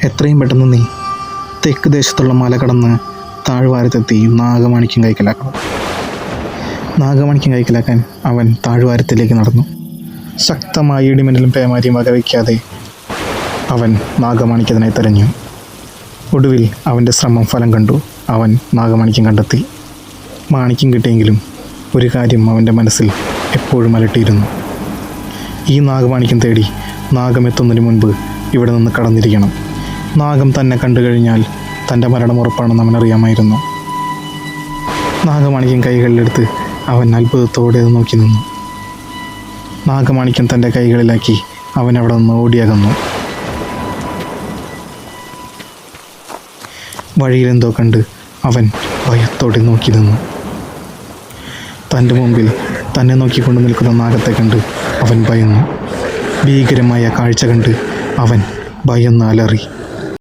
എത്രയും പെട്ടെന്ന് നീ തെക്ക് ദേശത്തുള്ള മല കടന്ന് താഴ്വാരത്തെത്തി നാഗമാണിക്യം കൈക്കലാക്കണം. നാഗമാണിക്യം കൈക്കലാക്കാൻ അവൻ താഴ്വാരത്തിലേക്ക് നടന്നു. ശക്തമായ ഇടിമിന്നലും പേമാരിയും വകവയ്ക്കാതെ അവൻ നാഗമാണിക്യത്തിനായി തെരഞ്ഞു. ഒടുവിൽ അവൻ്റെ ശ്രമം ഫലം കണ്ടു. അവൻ നാഗമാണിക്യം കണ്ടെത്തി. മാണിക്യം കിട്ടിയെങ്കിലും ഒരു കാര്യം അവൻ്റെ മനസ്സിൽ എപ്പോഴും അലട്ടിയിരുന്നു. ഈ നാഗമാണിക്യം തേടി നാഗമെത്തുന്നതിന് മുൻപ് ഇവിടെ നിന്ന് കടന്നിരിക്കണം. നാഗം തന്നെ കണ്ടു കഴിഞ്ഞാൽ തൻ്റെ മരണം ഉറപ്പാണെന്ന് അവനറിയാമായിരുന്നു. നാഗമാണിക്യം കൈകളിലെടുത്ത് അവൻ അത്ഭുതത്തോടെ നോക്കി നിന്നു. നാഗമാണിക്യം തൻ്റെ കൈകളിലാക്കി അവൻ അവിടെ നിന്ന് ഓടിയകന്നു. വഴിയിലെന്തോ കണ്ട് അവൻ ഭയത്തോടെ നോക്കി നിന്നു. തൻ്റെ മുമ്പിൽ തന്നെ നോക്കിക്കൊണ്ട് നിൽക്കുന്ന നാഗത്തെ കണ്ട് അവൻ ഭയന്നു. ഭീകരമായ കാഴ്ച കണ്ട് അവൻ ഭയന്ന് അലറി.